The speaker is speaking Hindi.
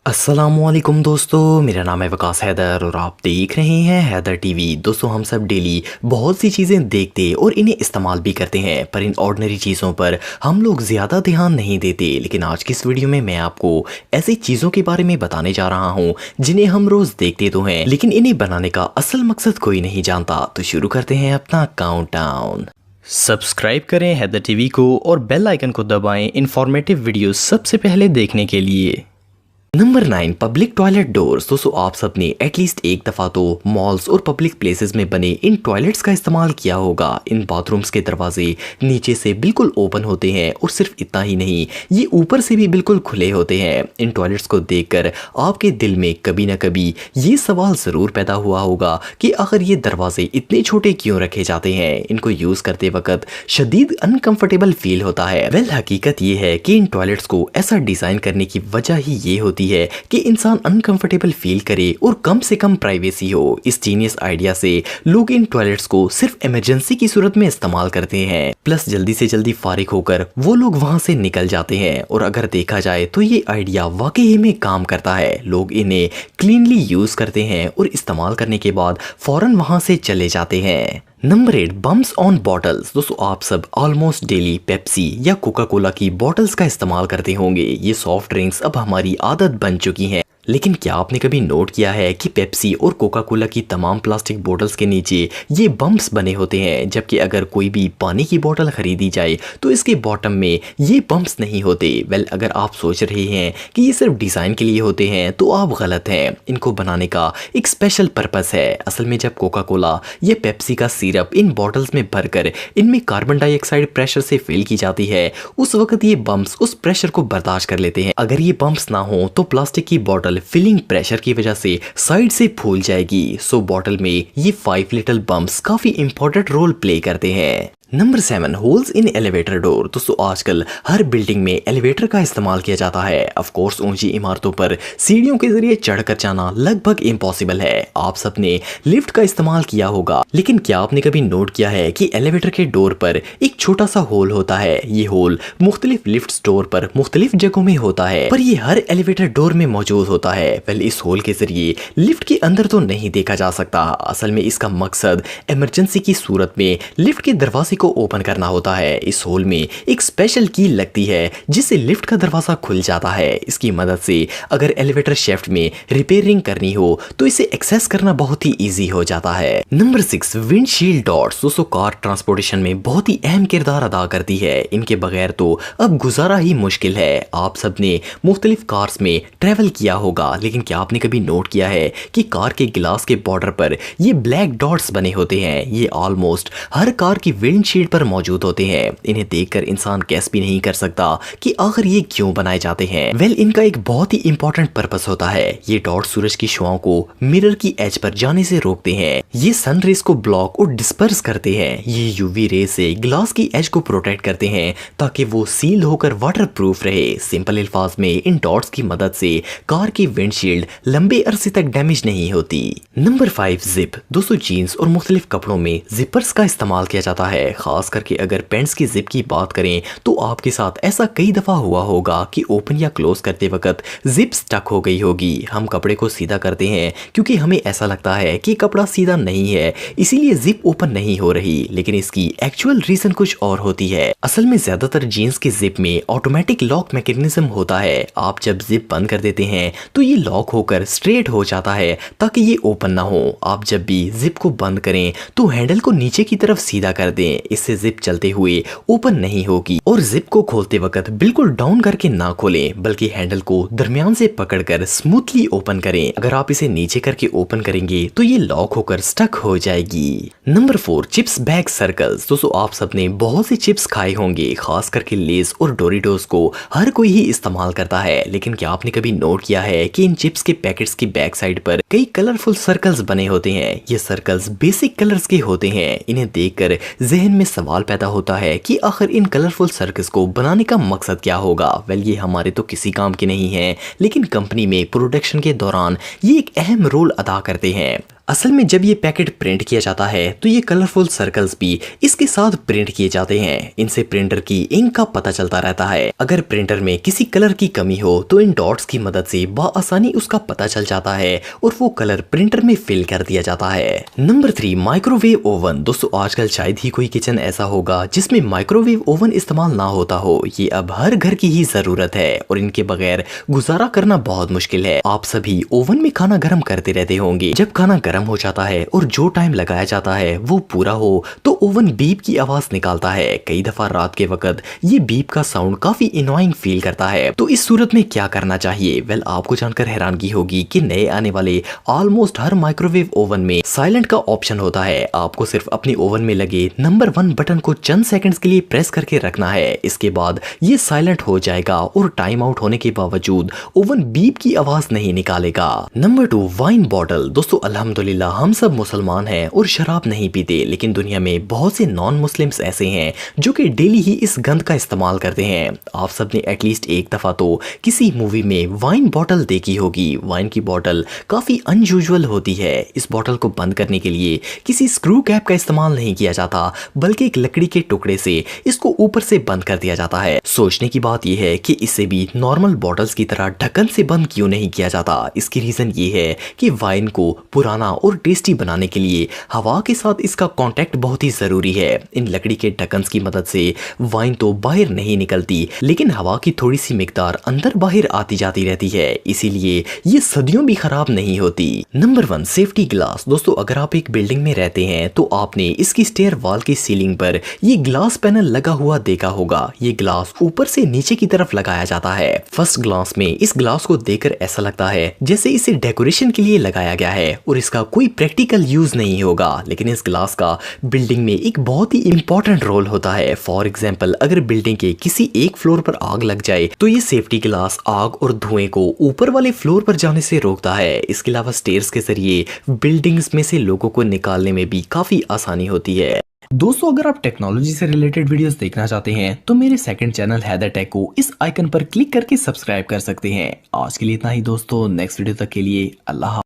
अस्सलामुअलैकुम दोस्तों, मेरा नाम है वकास हैदर और आप देख रहे हैं हैदर टीवी। दोस्तों, हम सब डेली बहुत सी चीज़ें देखते और इन्हें इस्तेमाल भी करते हैं, पर इन ऑर्डिनरी चीज़ों पर हम लोग ज़्यादा ध्यान नहीं देते। लेकिन आज की इस वीडियो में मैं आपको ऐसी चीज़ों के बारे में बताने जा रहा हूँ जिन्हें हम रोज़ देखते तो हैं, लेकिन इन्हें बनाने का असल मकसद कोई नहीं जानता। तो शुरू करते हैं अपना काउंटडाउन। सब्सक्राइब करें हैदर टीवी को और बेल आइकन को दबाएं इंफॉर्मेटिव वीडियो सबसे पहले देखने के लिए। Number 9, public toilet doors. दोस्तों, आप सबने एटलीस्ट एक दफ़ा तो मॉल्स और पब्लिक प्लेसेस में बने इन टॉयलेट्स का इस्तेमाल किया होगा। इन बाथरूम्स के दरवाजे नीचे से बिल्कुल ओपन होते हैं और सिर्फ इतना ही नहीं, ये ऊपर से भी बिल्कुल खुले होते हैं। इन टॉयलेट्स को देखकर आपके दिल में कभी ना कभी ये सवाल ज़रूर पैदा हुआ होगा कि आखिर ये दरवाजे इतने छोटे क्यों रखे जाते हैं। इनको यूज़ करते वक्त शदीद अनकम्फर्टेबल फील होता है। वेल, हकीकत ये है कि इन टॉयलेट्स को ऐसा डिज़ाइन करने की वजह ही ये होती है कि इंसान अनकंफर्टेबल फील करे और कम से कम प्राइवेसी हो। इस जीनियस आइडिया से लोग इन टॉयलेट्स को सिर्फ इमरजेंसी की सूरत में इस्तेमाल करते हैं, प्लस जल्दी से जल्दी फारिग होकर वो लोग वहां से निकल जाते हैं। और अगर देखा जाए तो ये आइडिया वाकई में काम करता है। लोग इन्हें क्लीनली यूज करते हैं और इस्तेमाल करने के बाद फौरन वहां से चले जाते हैं। Number 8, bumps on bottles. दोस्तों, आप सब ऑलमोस्ट डेली पेप्सी या कोका कोला की बॉटल्स का इस्तेमाल करते होंगे। ये सॉफ्ट ड्रिंक्स अब हमारी आदत बन चुकी हैं, लेकिन क्या आपने कभी नोट किया है कि पेप्सी और कोका कोला की तमाम प्लास्टिक बोतल्स के नीचे ये बम्प्स बने होते हैं, जबकि अगर कोई भी पानी की बोतल खरीदी जाए तो इसके बॉटम में ये बम्प्स नहीं होते। वेल, अगर आप सोच रहे हैं कि ये सिर्फ डिज़ाइन के लिए होते हैं तो आप गलत हैं। इनको बनाने का एक स्पेशल पर्पस है। असल में जब कोका कोला या पेप्सी का सिरप इन बॉटल्स में भरकर इनमें कार्बन डाइऑक्साइड प्रेशर से फिल की जाती है, उस वक्त ये बम्प्स उस प्रेशर को बर्दाश्त कर लेते हैं। अगर ये बम्प्स ना हो तो प्लास्टिक की बॉटल फिलिंग प्रेशर की वजह से साइड से फूल जाएगी। सो बॉटल में ये 5 लिटिल बम्प्स काफी इंपॉर्टेंट रोल प्ले करते हैं। Number 7, holes in elevator door. दोस्तों, आजकल हर बिल्डिंग में एलिवेटर का इस्तेमाल किया जाता है। ऑफ कोर्स ऊंची इमारतों पर सीढ़ियों के जरिए चढ़कर जाना लगभग इम्पॉसिबल है। आप सबने लिफ्ट का इस्तेमाल किया होगा, लेकिन क्या आपने कभी नोट किया है कि एलिवेटर के डोर पर एक छोटा सा होल होता है। ये होल मुख्तलिफ लिफ्ट डोर पर मुख्तलिफ जगहों में होता है, पर ये हर एलिवेटर डोर में मौजूद होता है। वेल, इस होल के जरिए लिफ्ट के अंदर तो नहीं देखा जा सकता। असल में इसका मकसद इमरजेंसी की सूरत में लिफ्ट के दरवाजे को ओपन करना होता है। इस होल में एक स्पेशल की लगती है जिससे लिफ्ट का दरवाजा खुल जाता है। इसकी मदद से अगर एलिवेटर शेफ्ट में रिपेयरिंग करनी हो तो इसे एक्सेस करना बहुत ही इजी हो जाता है। Number 6, windshield dots. दोस्तों, कार ट्रांसपोर्टेशन में बहुत ही अहम किरदार अदा करती है। इनके बगैर तो अब गुजारा ही मुश्किल है। आप सबने मुख्तलिफ कार्स में ट्रेवल किया होगा, लेकिन क्या आपने कभी नोट किया है कि कार के गिलास के बॉर्डर पर ये ब्लैक डॉट्स बने होते हैं। ये ऑलमोस्ट हर कार की विंडशील्ड पर मौजूद होते हैं। इन्हें देखकर इंसान गैस भी नहीं कर सकता कि आखिर ये क्यों बनाए जाते हैं। वेल, इनका एक बहुत ही इंपॉर्टेंट पर्पस होता है। ये डॉट सूरज की शुआओं को मिरर की एज पर जाने से रोकते हैं। ये सन रेस को ब्लॉक और डिस्पर्स करते हैं। ये यूवी रे से ग्लास की एज को प्रोटेक्ट करते हैं ताकि वो सील होकर वाटर प्रूफ रहे। सिंपल अल्फाज में इन डॉट्स की मदद से कार की विंडशील्ड लंबे अरसे तक डैमेज नहीं होती। Number 5, zip. दोस्तों, जीन्स और मुख्तलिफ कपड़ों में जिपर्स का इस्तेमाल किया जाता है। खास करके अगर पेंट्स की जिप की बात करें तो आपके साथ ऐसा कई दफा हुआ होगा कि ओपन या क्लोज करते वक्त जिप स्टक हो गई होगी। हम कपड़े को सीधा करते हैं क्योंकि हमें ऐसा लगता है कि कपड़ा सीधा नहीं है, इसीलिए जिप ओपन नहीं हो रही, लेकिन इसकी एक्चुअल रीजन कुछ और होती है। असल में ज्यादातर जीन्स की जिप में ऑटोमेटिक लॉक मैकेनिज्म होता है। आप जब जिप बंद कर देते हैं तो ये लॉक होकर स्ट्रेट हो जाता है ताकि ये ओपन ना हो। आप जब भी जिप को बंद करें तो हैंडल को नीचे की तरफ सीधा कर दें, इससे जिप चलते हुए ओपन नहीं होगी। और जिप को खोलते वक्त बिल्कुल डाउन करके ना खोलें, बल्कि हैंडल को दरमियान से पकड़कर स्मूथली ओपन करें। अगर आप इसे नीचे करके ओपन करेंगे तो ये लॉक होकर स्टक हो जाएगी। Number 4, chips bag circles. दोस्तों, आप सबने बहुत से चिप्स खाए होंगे, खास करके लेस और डोरिटोस को हर कोई ही इस्तेमाल करता है। लेकिन क्या आपने कभी नोट किया है कि इन चिप्स के पैकेट्स की बैक साइड पर कई कलरफुल सर्कल्स बने होते हैं। ये सर्कल्स बेसिक कलर्स के होते हैं। इन्हें देखकर जहन में सवाल पैदा होता है कि आखिर इन कलरफुल सर्कल्स को बनाने का मकसद क्या होगा। वेल, ये हमारे तो किसी काम के नहीं है, लेकिन कंपनी में प्रोडक्शन के दौरान ये एक अहम रोल अदा करते हैं। असल में जब ये पैकेट प्रिंट किया जाता है तो ये कलरफुल सर्कल्स भी इसके साथ प्रिंट किए जाते हैं। इनसे प्रिंटर की इंक का पता चलता रहता है। अगर प्रिंटर में किसी कलर की कमी हो तो इन डॉट्स की मदद से बआसानी उसका पता चल जाता है और वो कलर प्रिंटर में फिल कर दिया जाता है। Number 3, microwave oven. दोस्तों आजकल शायद ही कोई किचन ऐसा होगा जिसमें माइक्रोवेव ओवन इस्तेमाल ना होता हो। ये अब हर घर की ही जरूरत है और इनके बगैर गुजारा करना बहुत मुश्किल है। आप सभी ओवन में खाना गर्म करते रहते होंगे। जब खाना गर्म हो जाता है और जो टाइम लगाया जाता है वो पूरा हो तो ओवन बीप की आवाज निकालता है। कई दफा रात के वक्त ये बीप का साउंड काफी इनोइंग फील करता है। तो इस सूरत में क्या करना चाहिए? वेल, आपको जानकर हैरानगी होगी कि नए आने वाले ऑलमोस्ट हर माइक्रोवेव ओवन में साइलेंट का ऑप्शन होता है। आपको सिर्फ अपनी ओवन में लगे नंबर 1 बटन को चंद सेकंड्स के लिए प्रेस करके रखना है। इसके बाद ये साइलेंट हो जाएगा और टाइम आउट होने के बावजूद ओवन बीप की आवाज नहीं निकालेगा। Number 2, wine bottle. दोस्तों अल्हम्दुलिल्लाह हम सब मुसलमान हैं और शराब नहीं पीते, लेकिन दुनिया में बहुत से नॉन मुस्लिम्स ऐसे हैं जो कि डेली ही इस गंद का इस्तेमाल करते हैं। आप सब ने एटलीस्ट एक दफा तो किसी मूवी में वाइन बॉटल देखी होगी। वाइन की बॉटल काफी अनयूजुअल होती है। इस बॉटल को बंद करने के लिए किसी स्क्रू कैप का इस्तेमाल नहीं किया जाता, बल्कि एक लकड़ी के टुकड़े से इसको ऊपर से बंद कर दिया जाता है। सोचने की बात यह है कि इसे भी नॉर्मल बॉटल्स की तरह ढक्कन से बंद क्यों नहीं किया जाता। इसकी रीजन ये है कि वाइन को पुराना और टेस्टी बनाने के लिए हवा के साथ इसका कांटेक्ट बहुत ही जरूरी है। इन लकड़ी के ढक्कन की मदद से वाइन तो बाहर नहीं निकलती, लेकिन हवा की थोड़ी सी मिकदार अंदर बाहर आती जाती रहती है, इसीलिए ये सदियों भी खराब नहीं होती। Number 1, safety glass. दोस्तों अगर आप एक बिल्डिंग में रहते हैं तो आपने इसकी स्टेयर वॉल की सीलिंग पर ये ग्लास पैनल लगा हुआ देखा होगा। ये ग्लास ऊपर से नीचे की तरफ लगाया जाता है। फर्स्ट ग्लास में इस ग्लास को देखकर ऐसा लगता है जैसे इसे डेकोरेशन के लिए लगाया गया है और इसका कोई प्रैक्टिकल यूज नहीं होगा, लेकिन इस ग्लास का बिल्डिंग में एक बहुत ही इंपॉर्टेंट रोल होता है। फॉर एग्जाम्पल अगर बिल्डिंग के किसी एक फ्लोर पर आग लग जाए तो ये सेफ्टी ग्लास आग और धुएं को ऊपर वाले फ्लोर पर जाने से रोकता है। इसके अलावा स्टेयर्स के जरिए बिल्डिंग्स में से लोगों को निकालने में भी काफी आसानी होती है। दोस्तों अगर आप टेक्नोलॉजी से रिलेटेड वीडियोस देखना चाहते हैं तो मेरे सेकंड चैनल हैदर टेक को इस आइकन पर क्लिक करके सब्सक्राइब कर सकते हैं। आज के लिए इतना ही दोस्तों, नेक्स्ट वीडियो तक के लिए अल्लाह।